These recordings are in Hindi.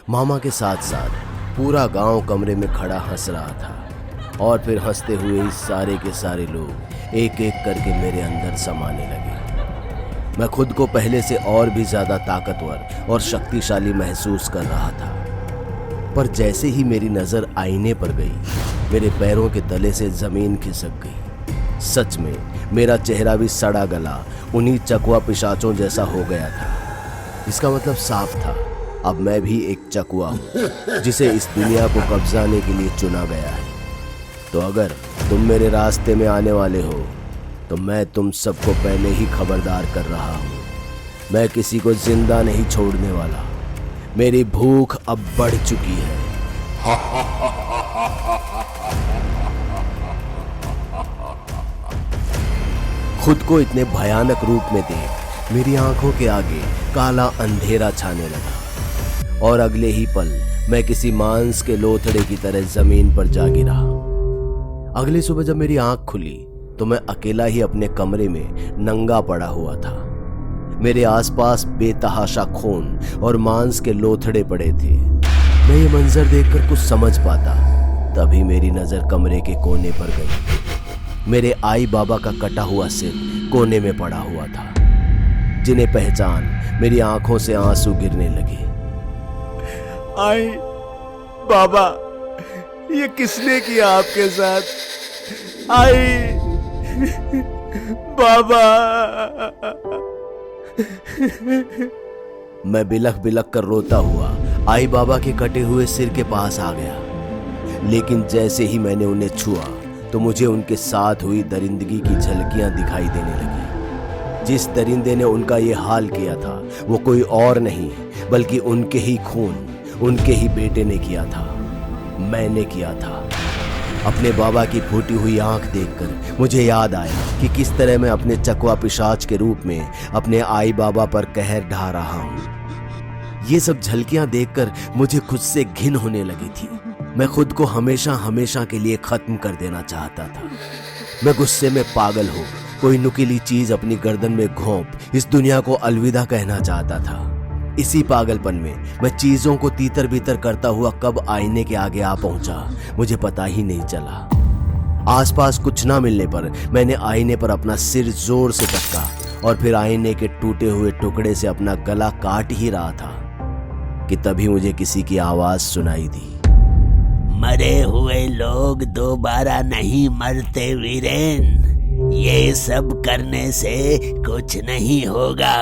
मामा के साथ साथ पूरा गांव कमरे में खड़ा हंस रहा था और फिर हंसते हुए इस सारे के सारे लोग एक एक करके मेरे अंदर समाने लगे। मैं खुद को पहले से और भी ज्यादा ताकतवर और शक्तिशाली महसूस कर रहा था। पर जैसे ही मेरी नजर आईने पर गई, मेरे पैरों के तले से जमीन खिसक गई। सच में मेरा चेहरा भी सड़ा गला उन्हीं चकवा पिशाचों जैसा हो गया था। इसका मतलब साफ था, अब मैं भी एक चकवा हूँ जिसे इस दुनिया को कब्जाने के लिए चुना गया है। तो अगर तुम मेरे रास्ते में आने वाले हो तो मैं तुम सबको पहले ही खबरदार कर रहा हूँ। मैं किसी को जिंदा नहीं छोड़ने वाला। मेरी भूख अब बढ़ चुकी है। खुद को इतने भयानक रूप में देख मेरी आंखों के आगे काला अंधेरा छाने लगा और अगले ही पल मैं किसी मांस के लोथड़े की तरह जमीन पर जा गिरा। अगली सुबह जब मेरी आंख खुली तो मैं अकेला ही अपने कमरे में नंगा पड़ा हुआ था। मेरे आसपास बेतहाशा खून और मांस के लोथड़े पड़े थे। मैं ये मंजर देखकर कुछ समझ पाता, तभी मेरी नजर कमरे के कोने पर गई। मेरे आई बाबा का कटा हुआ सिर कोने में पड़ा हुआ था, जिन्हें पहचान मेरी आंखों से आंसू गिरने लगे। आई बाबा, ये किसने किया आपके साथ? आई बाबा। मैं बिलख बिलख कर रोता हुआ आई बाबा के कटे हुए सिर के पास आ गया, लेकिन जैसे ही मैंने उन्हें छुआ तो मुझे उनके साथ हुई दरिंदगी की झलकियां दिखाई देने लगी। जिस दरिंदे ने उनका ये हाल किया था वो कोई और नहीं बल्कि उनके ही खून, उनके ही बेटे ने किया था। मैंने किया था। अपने बाबा की फूटी हुई आंख देखकर मुझे याद आया कि किस तरह मैं अपने चकवा पिशाच के रूप में अपने आई बाबा पर कहर ढा रहा हूँ। ये सब झलकियां देखकर मुझे खुद से घिन होने लगी थी। मैं खुद को हमेशा हमेशा के लिए खत्म कर देना चाहता था। मैं गुस्से में पागल हो कोई नुकीली चीज अपनी गर्दन में घोंप इस दुनिया को अलविदा कहना चाहता था। इसी पागलपन में मैं चीजों को तीतर बीतर करता हुआ कब आईने के आगे आ पहुंचा मुझे पता ही नहीं चला। आसपास कुछ ना मिलने पर मैंने आईने पर अपना सिर जोर से टपका और फिर आईने के टूटे हुए टुकड़े से अपना गला काट ही रहा था कि तभी मुझे किसी की आवाज सुनाई दी। मरे हुए लोग दोबारा नहीं मरते वीरेन, ये सब करने से कुछ नहीं होगा।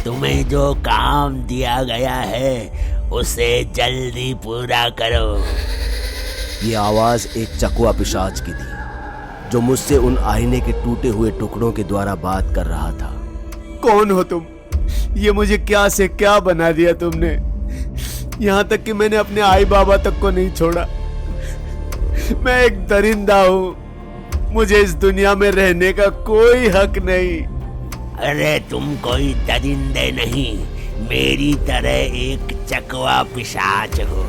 तुम्हें जो काम दिया गया है उसे जल्दी पूरा करो। ये आवाज एक चकवा पिशाच की थी जो मुझसे उन आईने के टूटे हुए टुकड़ों के द्वारा बात कर रहा था। कौन हो तुम? ये मुझे क्या से क्या बना दिया तुमने? यहाँ तक कि मैंने अपने आई बाबा तक को नहीं छोड़ा। मैं एक दरिंदा हूँ, मुझे इस दुनिया में रहने का कोई हक नहीं। अरे तुम कोई दरिंदे नहीं, मेरी तरह एक चकवा पिशाच हो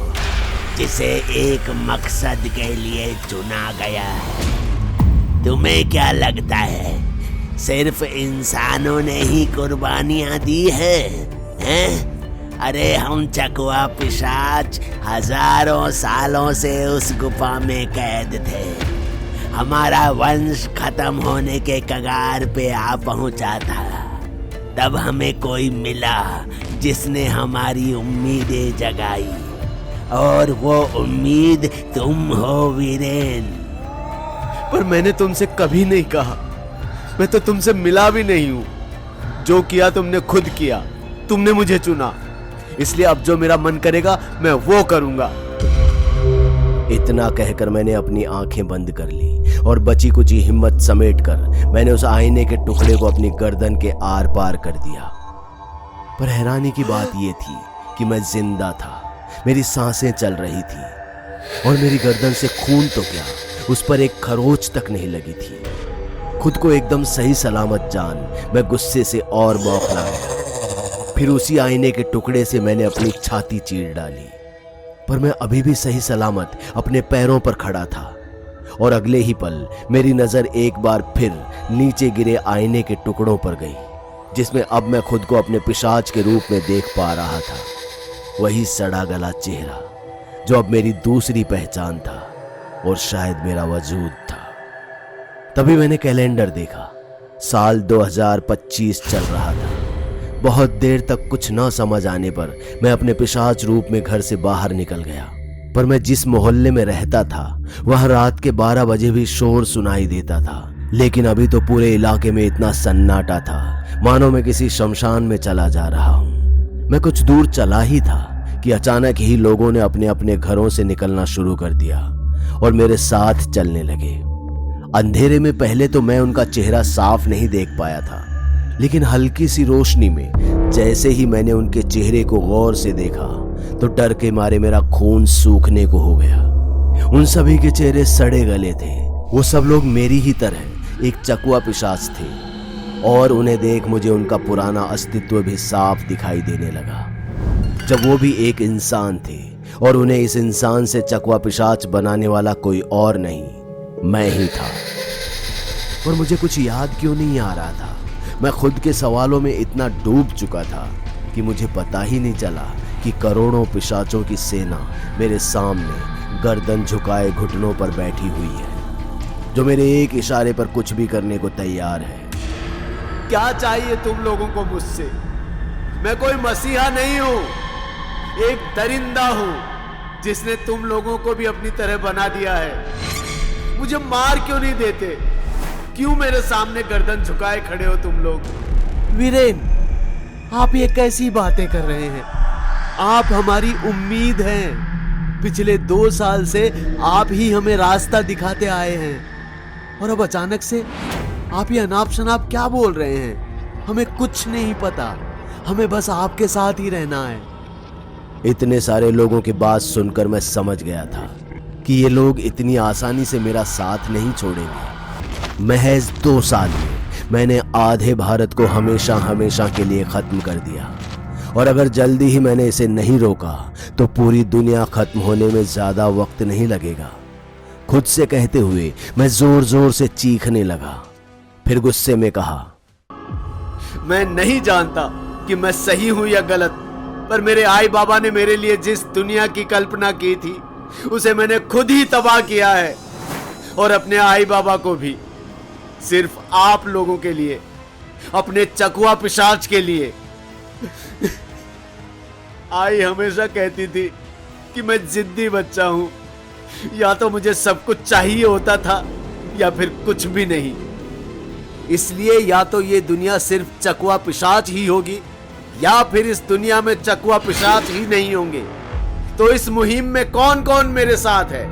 जिसे एक मकसद के लिए चुना गया है। तुम्हें क्या लगता है सिर्फ इंसानों ने ही कुर्बानियां दी हैं? अरे हम चकवा पिशाच हजारों सालों से उस गुफा में कैद थे। हमारा वंश खत्म होने के कगार पे आ पहुंचा था। तब हमें कोई मिला जिसने हमारी उम्मीदें जगाई, और वो उम्मीद तुम हो वीरेन। पर मैंने तुमसे कभी नहीं कहा, मैं तो तुमसे मिला भी नहीं हूं। जो किया तुमने खुद किया, तुमने मुझे चुना, इसलिए अब जो मेरा मन करेगा मैं वो करूंगा। इतना कहकर मैंने अपनी आंखें बंद कर ली और बची कुची हिम्मत समेट कर मैंने उस आईने के टुकड़े को अपनी गर्दन के आर पार कर दिया। पर हैरानी की बात यह थी कि मैं जिंदा था, मेरी सांसें चल रही थी और मेरी गर्दन से खून तो क्या, उस पर एक खरोच तक नहीं लगी थी। खुद को एकदम सही सलामत जान मैं गुस्से से और बौखला गया। फिर उसी आईने के टुकड़े से मैंने अपनी छाती चीर डाली, पर मैं अभी भी सही सलामत अपने पैरों पर खड़ा था। और अगले ही पल मेरी नजर एक बार फिर नीचे गिरे आईने के टुकड़ों पर गई, जिसमें अब मैं खुद को अपने पिशाच के रूप में देख पा रहा था। वही सड़ा गला चेहरा जो अब मेरी दूसरी पहचान था और शायद मेरा वजूद था। तभी मैंने कैलेंडर देखा। साल 2025 चल रहा था। बहुत देर तक कुछ न समझ आने पर मैं अपने पिशाच रूप में घर से बाहर निकल गया। पर मैं जिस मोहल्ले में रहता था वहां रात के 12 बजे भी शोर सुनाई देता था, लेकिन अभी तो पूरे इलाके में इतना सन्नाटा था मानो मैं किसी शमशान में चला जा रहा हूं। मैं कुछ दूर चला ही था कि अचानक ही लोगों ने अपने अपने घरों से निकलना शुरू कर दिया और मेरे साथ चलने लगे। अंधेरे में पहले तो मैं उनका चेहरा साफ नहीं देख पाया था, लेकिन हल्की सी रोशनी में जैसे ही मैंने उनके चेहरे को गौर से देखा तो डर के मारे मेरा खून सूखने को हो गया। उन सभी के चेहरे सड़े गले थे। वो सब लोग मेरी ही तरह एक चकवा पिशाच थे और उन्हें देख मुझे उनका पुराना अस्तित्व भी साफ दिखाई देने लगा, जब वो भी एक इंसान थे और उन्हें इस इंसान से चकवा पिशाच बनाने वाला कोई और नहीं, मैं ही था। और मुझे कुछ याद क्यों नहीं आ रहा था। मैं खुद के सवालों में इतना डूब चुका था कि मुझे पता ही नहीं चला कि करोड़ों पिशाचों की सेना मेरे सामने गर्दन झुकाए घुटनों पर बैठी हुई है, जो मेरे एक इशारे पर कुछ भी करने को तैयार है। क्या चाहिए तुम लोगों को मुझसे? मैं कोई मसीहा नहीं हूं, एक दरिंदा हूं जिसने तुम लोगों को भी अपनी तरह बना दिया है। मुझे मार क्यों नहीं देते? क्यों मेरे सामने गर्दन झुकाए खड़े हो तुम लोग? वीरेन, आप ये कैसी बातें कर रहे हैं? आप हमारी उम्मीद हैं। पिछले 2 साल से आप ही हमें रास्ता दिखाते आए हैं और अब अचानक से आप ये अनाप शनाप क्या बोल रहे हैं? हमें कुछ नहीं पता, हमें बस आपके साथ ही रहना है। इतने सारे लोगों की बात सुनकर मैं समझ गया था कि ये लोग इतनी आसानी से मेरा साथ नहीं छोड़ेंगे। महज 2 साल में मैंने आधे भारत को हमेशा हमेशा के लिए खत्म कर दिया और अगर जल्दी ही मैंने इसे नहीं रोका तो पूरी दुनिया खत्म होने में ज्यादा वक्त नहीं लगेगा। खुद से कहते हुए मैं जोर जोर से चीखने लगा। फिर गुस्से में कहा, मैं नहीं जानता कि मैं सही हूं या गलत, पर मेरे आई बाबा ने मेरे लिए जिस दुनिया की कल्पना की थी उसे मैंने खुद ही तबाह किया है और अपने आई बाबा को भी, सिर्फ आप लोगों के लिए, अपने चकवा पिशाच के लिए। आई हमेशा कहती थी कि मैं जिद्दी बच्चा हूं, या तो मुझे सब कुछ चाहिए होता था या फिर कुछ भी नहीं। इसलिए या तो ये दुनिया सिर्फ चकवा पिशाच ही होगी या फिर इस दुनिया में चकवा पिशाच ही नहीं होंगे। तो इस मुहिम में कौन कौन मेरे साथ है?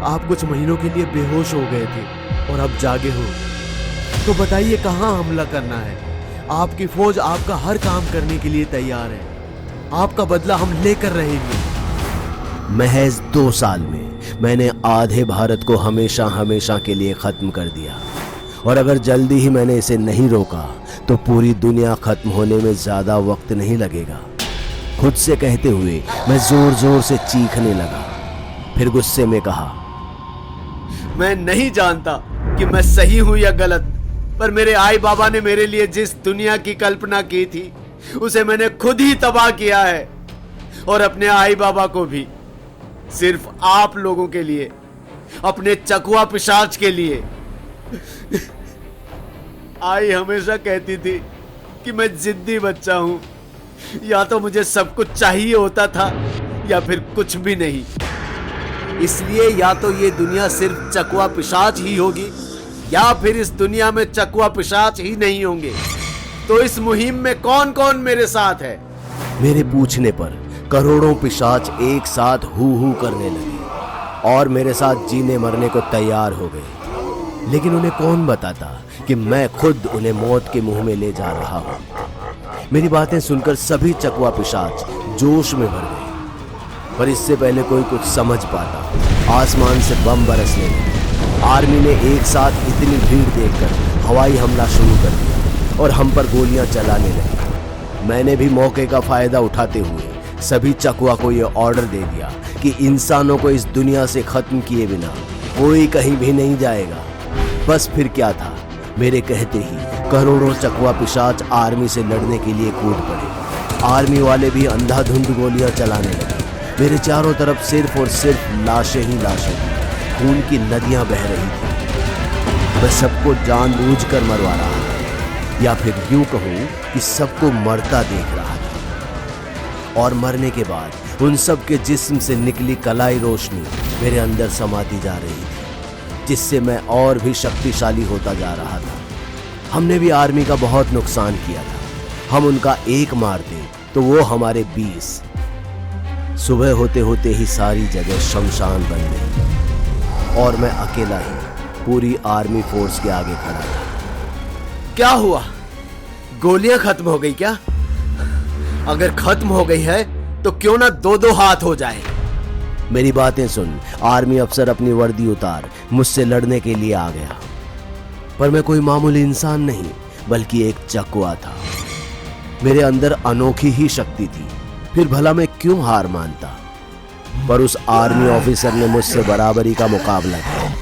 आप कुछ महीनों के लिए बेहोश हो गए थे और अब जागे हो, तो बताइए कहां हमला करना है? आपकी फौज आपका हर काम करने के लिए तैयार है। आपका बदला हम लेकर रहेंगे। महज 2 साल में मैंने आधे भारत को हमेशा हमेशा के लिए खत्म कर दिया और अगर जल्दी ही मैंने इसे नहीं रोका तो पूरी दुनिया खत्म होने में ज्यादा वक्त नहीं लगेगा। खुद से कहते हुए मैं जोर जोर से चीखने लगा। फिर गुस्से में कहा, मैं नहीं जानता कि मैं सही हूं या गलत, पर मेरे आई बाबा ने मेरे लिए जिस दुनिया की कल्पना की थी उसे मैंने खुद ही तबाह किया है और अपने आई बाबा को भी, सिर्फ आप लोगों के लिए, अपने चकवा पिशाच के लिए। आई हमेशा कहती थी कि मैं जिद्दी बच्चा हूं, या तो मुझे सब कुछ चाहिए होता था या फिर कुछ भी नहीं। इसलिए या तो ये दुनिया सिर्फ चकवा पिशाच ही होगी या फिर इस दुनिया में चकवा पिशाच ही नहीं होंगे। तो इस मुहिम में कौन कौन मेरे साथ है? मेरे पूछने पर करोड़ों पिशाच एक साथ हू करने लगे और मेरे साथ जीने मरने को तैयार हो गए। लेकिन उन्हें कौन बताता कि मैं खुद उन्हें मौत के मुंह में ले जा रहा हूं। मेरी बातें सुनकर सभी चकवा पिशाच जोश में भर गए, पर इससे पहले कोई कुछ समझ पाता आसमान से बम बरसने लगे। आर्मी ने एक साथ इतनी भीड़ देखकर हवाई हमला शुरू कर दिया और हम पर गोलियां चलाने लगी। मैंने भी मौके का फायदा उठाते हुए सभी चकवा को यह ऑर्डर दे दिया कि इंसानों को इस दुनिया से खत्म किए बिना कोई कहीं भी नहीं जाएगा। बस फिर क्या था, मेरे कहते ही करोड़ों चकवा पिशाच आर्मी से लड़ने के लिए कूद पड़े। आर्मी वाले भी अंधाधुंध गोलियां चलाने लगे। मेरे चारों तरफ सिर्फ और सिर्फ लाशें ही लाशें थी, खून की नदियां बह रही थी। मैं सबको जानबूझकर मरवा रहा था, या फिर यूं कहूं कि सबको मरता देख रहा था। और मरने के बाद उन सब के जिस्म से निकली कलाई रोशनी मेरे अंदर समाती जा रही थी, जिससे मैं और भी शक्तिशाली होता जा रहा था। हमने भी आर्मी का बहुत नुकसान किया था। हम उनका एक मारते तो वो हमारे 20। सुबह होते होते ही सारी जगह शमशान बन गई और मैं अकेला ही पूरी आर्मी फोर्स के आगे खड़ा था। क्या हुआ? गोलियां खत्म हो गई क्या? अगर खत्म हो गई है तो क्यों ना दो दो हाथ हो जाए। मेरी बातें सुन। आर्मी अफसर अपनी वर्दी उतार मुझसे लड़ने के लिए आ गया। पर मैं कोई मामूली इंसान नहीं, बल्कि एक चकवा था। मेरे अंदर अनोखी ही शक्ति थी, फिर भला मैं क्यों हार मानता। पर उस आर्मी ऑफिसर ने मुझसे बराबरी का मुकाबला किया,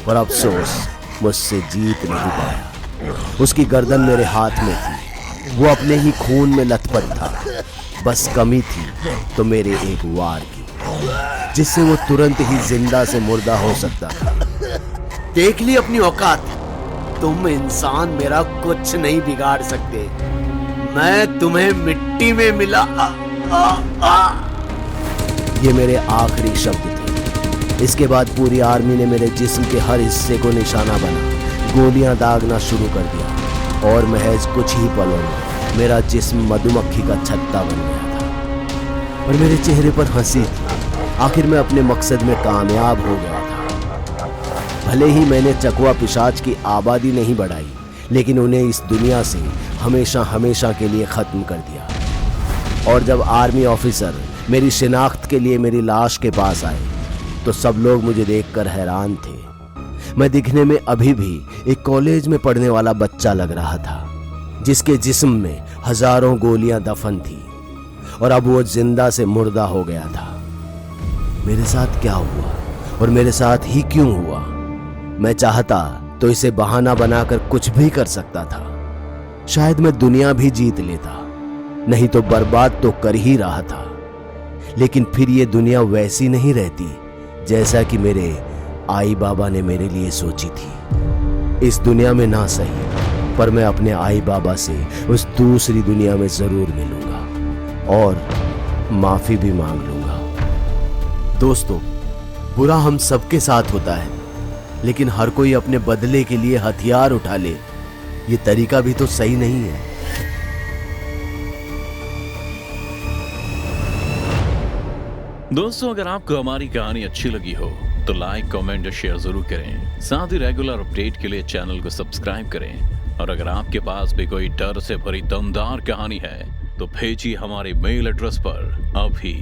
पर अफसोस मुझसे जीत नहीं पाया। उसकी गर्दन मेरे हाथ में थी, वो अपने ही खून में लथपथ था। बस कमी थी तो मेरे एक वार की, जिससे वो तुरंत ही जिंदा से मुर्दा हो सकता था। देख ली अपनी औकात। तुम इंसान मेरा कुछ नहीं बिगाड़ सकते। मैं तुम्हें मिट्टी में मिला। ये मेरे आखिरी शब्द थे। इसके बाद पूरी आर्मी ने मेरे जिस्म के हर हिस्से को निशाना बना गोलियां दागना शुरू कर दिया और महज कुछ ही पलों में मेरा जिस्म मधुमक्खी का छत्ता बन गया था। और मेरे चेहरे पर हंसी थी। आखिर मैं अपने मकसद में कामयाब हो गया था। भले ही मैंने चकवा पिशाच की आबादी नहीं बढ़ाई, लेकिन उन्हें इस दुनिया से हमेशा हमेशा के लिए खत्म कर दिया। और जब आर्मी ऑफिसर मेरी शिनाख्त के लिए मेरी लाश के पास आए तो सब लोग मुझे देखकर हैरान थे। मैं दिखने में अभी भी एक कॉलेज में पढ़ने वाला बच्चा लग रहा था, जिसके जिस्म में हजारों गोलियां दफन थी और अब वो जिंदा से मुर्दा हो गया था। मेरे साथ क्या हुआ और मेरे साथ ही क्यों हुआ? मैं चाहता तो इसे बहाना बनाकर कुछ भी कर सकता था। शायद मैं दुनिया भी जीत लेता, नहीं तो बर्बाद तो कर ही रहा था। लेकिन फिर ये दुनिया वैसी नहीं रहती जैसा कि मेरे आई बाबा ने मेरे लिए सोची थी। इस दुनिया में ना सही, पर मैं अपने आई बाबा से उस दूसरी दुनिया में जरूर मिलूंगा और माफी भी मांग लूंगा। दोस्तों, बुरा हम सबके साथ होता है, लेकिन हर कोई अपने बदले के लिए हथियार उठा ले, ये तरीका भी तो सही नहीं है। दोस्तों, अगर आपको हमारी कहानी अच्छी लगी हो तो लाइक, कमेंट और शेयर जरूर करें। साथ ही रेगुलर अपडेट के लिए चैनल को सब्सक्राइब करें। और अगर आपके पास भी कोई डर से भरी दमदार कहानी है तो भेजिए हमारे मेल एड्रेस पर अभी।